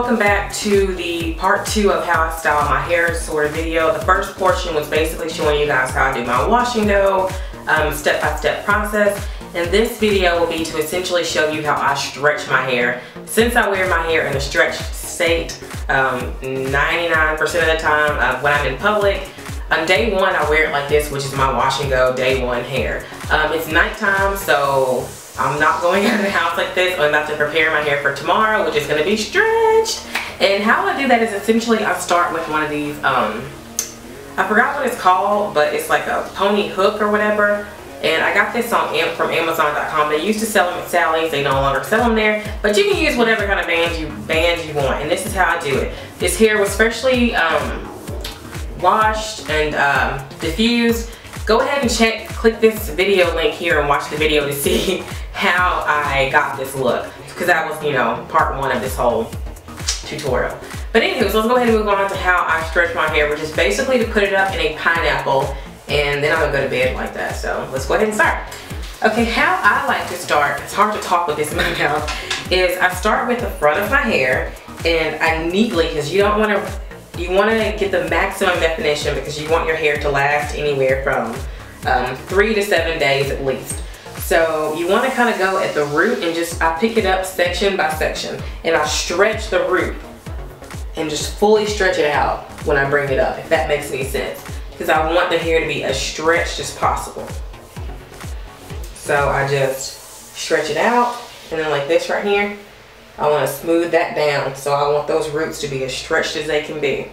welcome back to the part 2 of how I style my hair sort of video. The first portion was basically showing you guys how I do my wash and go, step-by-step process. And this video will be to essentially show you how I stretch my hair. Since I wear my hair in a stretched state 99% of the time when I'm in public, on day 1 I wear it like this, which is my wash and go day 1 hair. It's nighttime, so I'm not going out of the house like this. I'm about to prepare my hair for tomorrow, which is going to be stretched. And how I do that is essentially I start with one of these, I forgot what it's called, but it's like a pony hook or whatever. And I got this from Amazon.com. They used to sell them at Sally's. They no longer sell them there. But you can use whatever kind of bands you want. And this is how I do it. This hair was freshly washed and diffused. Go ahead and click this video link here and watch the video to see how I got this look. Because that was, you know, part 1 of this whole tutorial. But anyways, let's go ahead and move on to how I stretch my hair, which is basically to put it up in a pineapple. And then I'm gonna go to bed like that. So let's go ahead and start. Okay, how I like to start, it's hard to talk with this in my mouth, is I start with the front of my hair and I neatly, because you want to get the maximum definition because you want your hair to last anywhere from 3 to 7 days at least. So you want to kind of go at the root and I pick it up section by section and I stretch the root and just fully stretch it out when I bring it up, if that makes any sense. Because I want the hair to be as stretched as possible. So I just stretch it out, and then like this right here, I want to smooth that down. So I want those roots to be as stretched as they can be.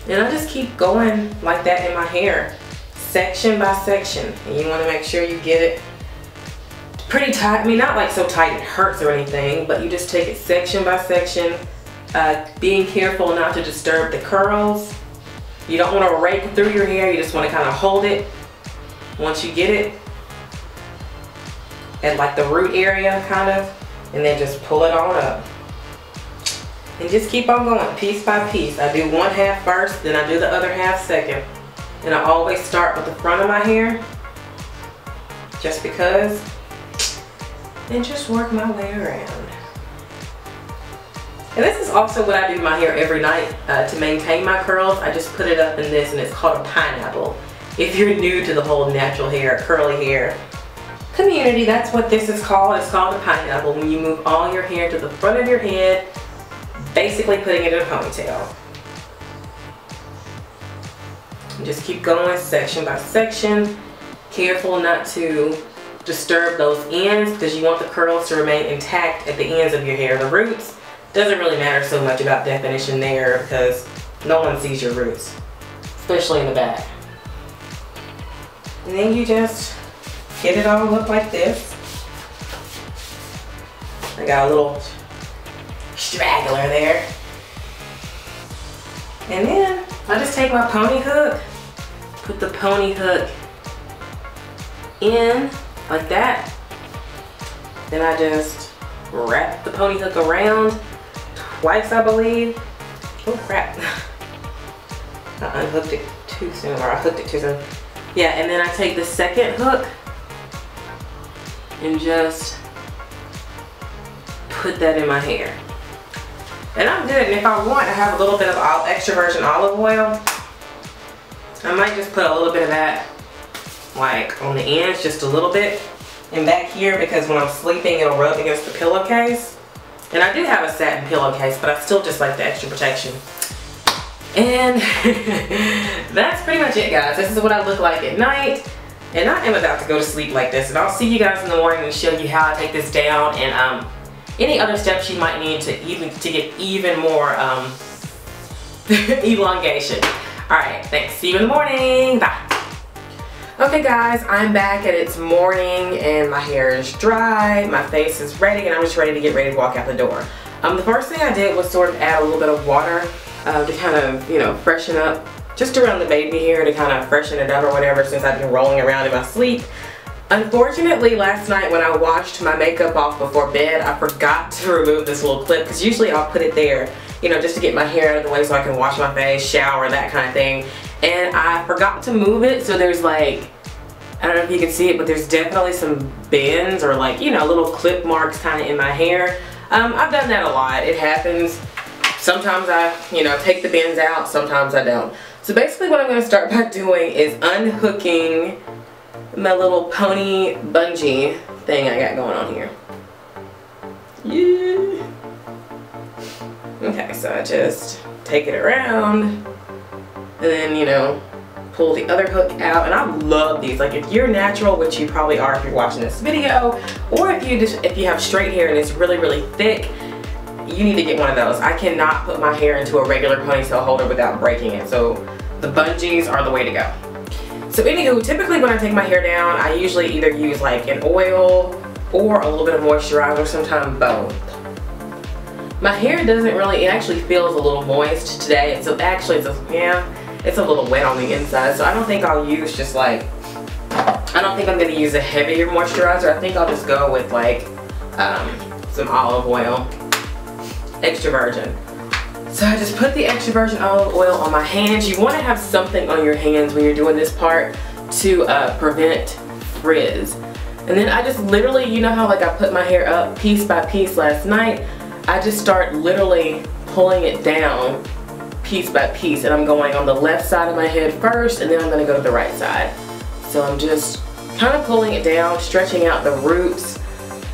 And I just keep going like that in my hair, section by section. And you want to make sure you get it pretty tight. I mean, not like so tight it hurts or anything, but you just take it section by section. Being careful not to disturb the curls. You don't want to rake through your hair, you just want to kind of hold it. Once you get it at like the root area kind of, and then just pull it on up. And just keep on going piece by piece. I do one half first, then I do the other half second. And I always start with the front of my hair, just because, and just work my way around. And this is also what I do to my hair every night to maintain my curls. I just put it up in this, and it's called a pineapple. If you're new to the whole natural hair, curly hair community, that's what this is called. It's called a pineapple. When you move all your hair to the front of your head, basically putting it in a ponytail. And just keep going section by section. Careful not to disturb those ends because you want the curls to remain intact at the ends of your hair. The roots, doesn't really matter so much about definition there because no one sees your roots, especially in the back. And then you just get it all up like this. I got a little straggler there. And then I just take my pony hook, put the pony hook in like that. Then I just wrap the pony hook around twice, I believe. Oh crap. I unhooked it too soon, or I hooked it too soon. Yeah, and then I take the second hook and just put that in my hair. And I'm good. And if I want, I have a little bit of extra virgin olive oil. I might just put a little bit of that like on the ends, just a little bit. And back here, because when I'm sleeping, it'll rub against the pillowcase. And I do have a satin pillowcase, but I still just like the extra protection. And that's pretty much it, guys. This is what I look like at night. And I am about to go to sleep like this. And I'll see you guys in the morning and show you how I take this down and any other steps you might need to get even more elongation. Alright, thanks. See you in the morning. Bye. Okay guys, I'm back and it's morning and my hair is dry, my face is ready, and I'm just ready to walk out the door. The first thing I did was sort of add a little bit of water to kind of, you know, freshen up, just around the baby hair to kind of freshen it up or whatever, since I've been rolling around in my sleep. Unfortunately, last night when I washed my makeup off before bed, I forgot to remove this little clip, because usually I'll put it there, you know, just to get my hair out of the way so I can wash my face, shower, that kind of thing. And I forgot to move it, so there's like I don't know if you can see it, but there's definitely some bends or like, you know, little clip marks kind of in my hair. I've done that a lot. It happens. Sometimes I, you know, take the bends out, sometimes I don't. So basically what I'm going to start by doing is unhooking my little pony bungee thing I got going on here. Yeah. Okay, so I just take it around and then, you know, pull the other hook out. And I love these. Like, if you're natural, which you probably are if you're watching this video, or if you have straight hair and it's really, really thick, you need to get one of those. I cannot put my hair into a regular ponytail holder without breaking it. So the bungees are the way to go. So anywho, typically when I take my hair down, I usually either use like an oil or a little bit of moisturizer, sometimes both. My hair doesn't really, it actually feels a little moist today. It's a little wet on the inside. So I don't think I'll use just like, I don't think I'm gonna use a heavier moisturizer. I think I'll just go with like some olive oil, extra virgin. So I just put the extra virgin olive oil on my hands. You want to have something on your hands when you're doing this part to prevent frizz. And then I just literally, you know how like I put my hair up piece by piece last night? I just start literally pulling it down piece by piece. And I'm going on the left side of my head first, and then I'm going to go to the right side. So I'm just kind of pulling it down, stretching out the roots,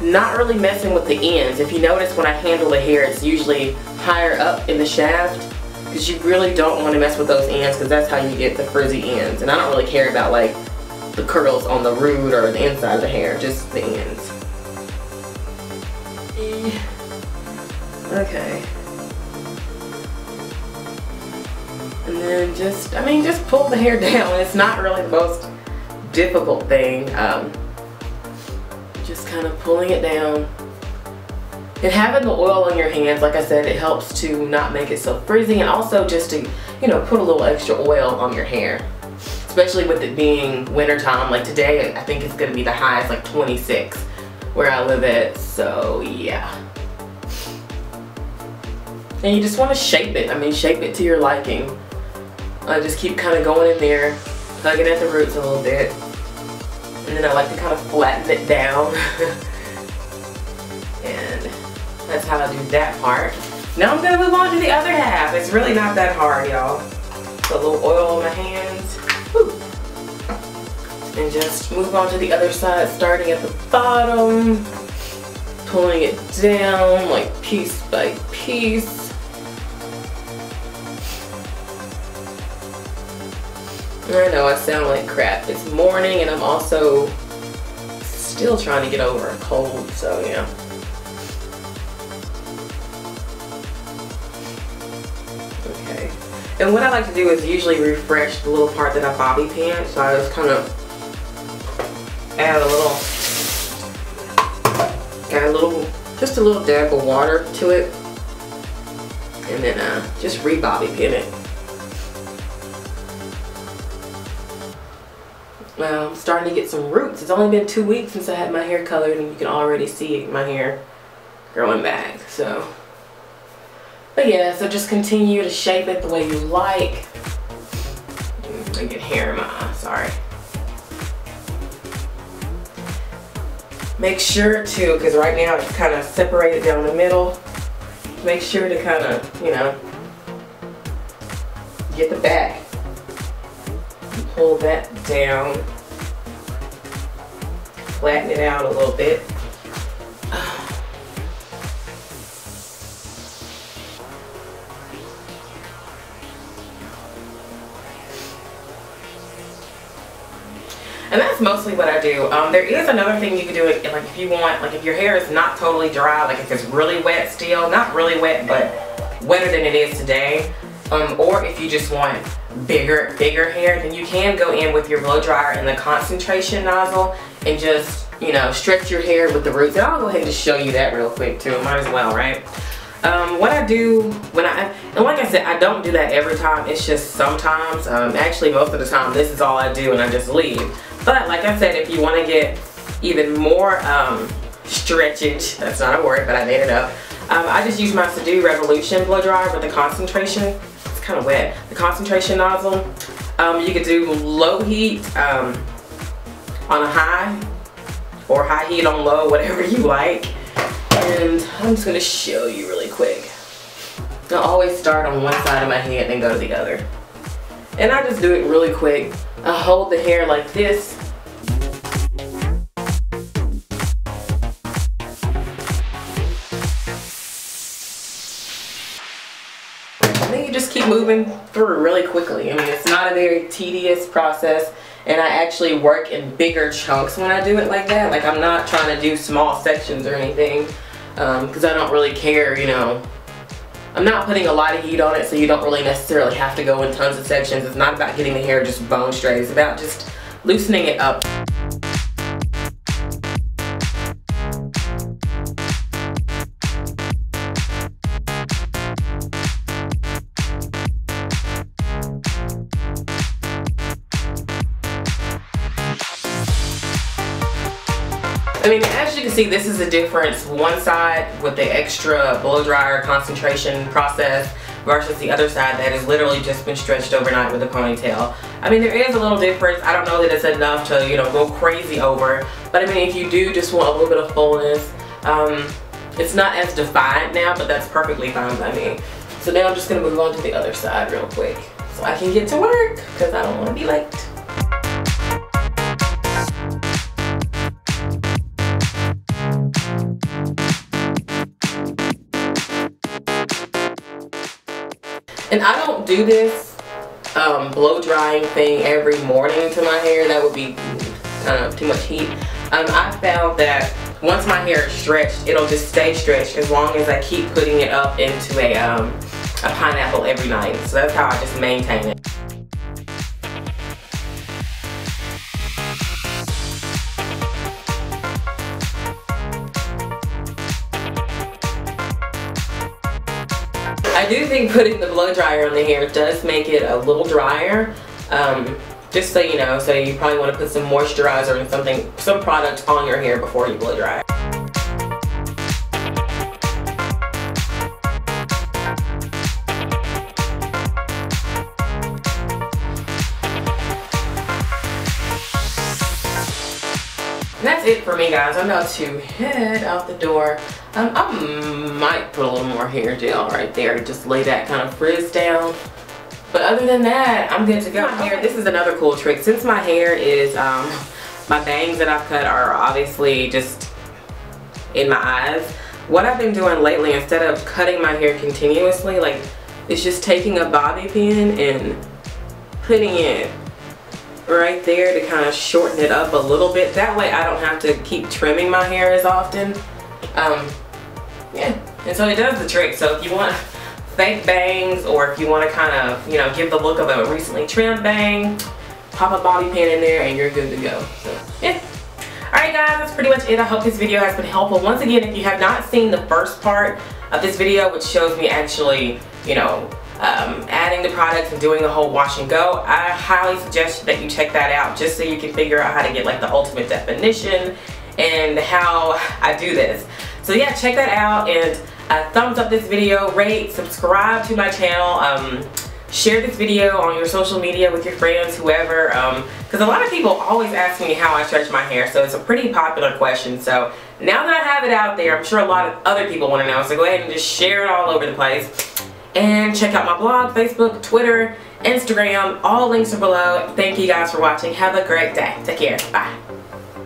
not really messing with the ends. If you notice when I handle the hair, it's usually higher up in the shaft, because you really don't want to mess with those ends, because that's how you get the frizzy ends. And I don't really care about like the curls on the root or the inside of the hair, just the ends. Okay. And then just pull the hair down. It's not really the most difficult thing. Just kind of pulling it down. And having the oil on your hands, like I said, it helps to not make it so frizzy, and also just to, you know, put a little extra oil on your hair. Especially with it being winter time. Like today, I think it's going to be the highest, like 26 where I live at. So yeah. And you just want to shape it. I mean, shape it to your liking. I just keep kind of going in there, tugging at the roots a little bit. And then I like to kind of flatten it down. And that's how I do that part. Now I'm going to move on to the other half. It's really not that hard, y'all. So a little oil on my hands. Woo. And just move on to the other side, starting at the bottom. Pulling it down like piece by piece. I know I sound like crap. It's morning and I'm also still trying to get over a cold, so yeah. Okay. And what I like to do is usually refresh the little part that I bobby pin. So I just kind of add just a little dab of water to it. And then just re-bobby pin it. Well, I'm starting to get some roots. It's only been 2 weeks since I had my hair colored, and you can already see my hair growing back. So, but yeah, so just continue to shape it the way you like. I get hair in my eye, sorry. Make sure to, because right now it's kind of separated down the middle. Make sure to kind of, you know, get the back. Pull that down, flatten it out a little bit. And that's mostly what I do. There is another thing you can do, like if you want, like if your hair is not totally dry, like if it's really wet still, not really wet, but wetter than it is today, or if you just want bigger hair, then you can go in with your blow dryer and the concentration nozzle and just, you know, stretch your hair with the roots. And I'll go ahead and just show you that real quick too. Might as well, right? What I do when and like I said, I don't do that every time. It's just sometimes. Actually, most of the time, this is all I do and I just leave. But like I said, if you want to get even more stretchage, that's not a word, but I made it up. I just use my Subdue Revolution blow dryer with the concentration. Kind of wet. The concentration nozzle. You could do low heat, on a high or high heat on low, whatever you like. And I'm just gonna show you really quick. I always start on one side of my head and go to the other. And I just do it really quick. I hold the hair like this. And then you just keep moving through really quickly. I mean, it's not a very tedious process. And I actually work in bigger chunks when I do it like that. Like, I'm not trying to do small sections or anything, because I don't really care, you know. I'm not putting a lot of heat on it, so you don't really necessarily have to go in tons of sections. It's not about getting the hair just bone straight. It's about just loosening it up. I mean, as you can see, this is the difference. One side with the extra blow dryer concentration process versus the other side that has literally just been stretched overnight with a ponytail. I mean, there is a little difference. I don't know that it's enough to, you know, go crazy over. But I mean, if you do just want a little bit of fullness, it's not as defined now, but that's perfectly fine by me. So now I'm just gonna move on to the other side real quick so I can get to work, because I don't want to be late. And I don't do this blow drying thing every morning to my hair. That would be kind of too much heat. I found that once my hair is stretched, it'll just stay stretched as long as I keep putting it up into a pineapple every night. So that's how I just maintain it. I do think putting the blow dryer on the hair does make it a little drier. Just so you know, so you probably want to put some moisturizer and some product on your hair before you blow dry. And that's it for me, guys. I'm about to head out the door. I might put a little more hair gel right there to just lay that kind of frizz down. But other than that, I'm good to go. My hair, this is another cool trick. Since my hair is, my bangs that I've cut are obviously just in my eyes. What I've been doing lately, instead of cutting my hair continuously, like, it's just taking a bobby pin and putting it right there to kind of shorten it up a little bit. That way I don't have to keep trimming my hair as often. Yeah, and so it does the trick. So if you want fake bangs, or if you want to kind of, you know, give the look of a recently trimmed bang, pop a bobby pin in there and you're good to go. So yeah. Alright guys, that's pretty much it. I hope this video has been helpful. Once again, if you have not seen the first part of this video, which shows me actually, you know, adding the products and doing the whole wash and go, I highly suggest that you check that out, just so you can figure out how to get like the ultimate definition and how I do this. So yeah, check that out, and thumbs up this video, rate, subscribe to my channel, share this video on your social media with your friends, whoever, because a lot of people always ask me how I stretch my hair, so it's a pretty popular question. So now that I have it out there, I'm sure a lot of other people want to know, so go ahead and just share it all over the place. And check out my blog, Facebook, Twitter, Instagram, all links are below. Thank you guys for watching. Have a great day. Take care. Bye.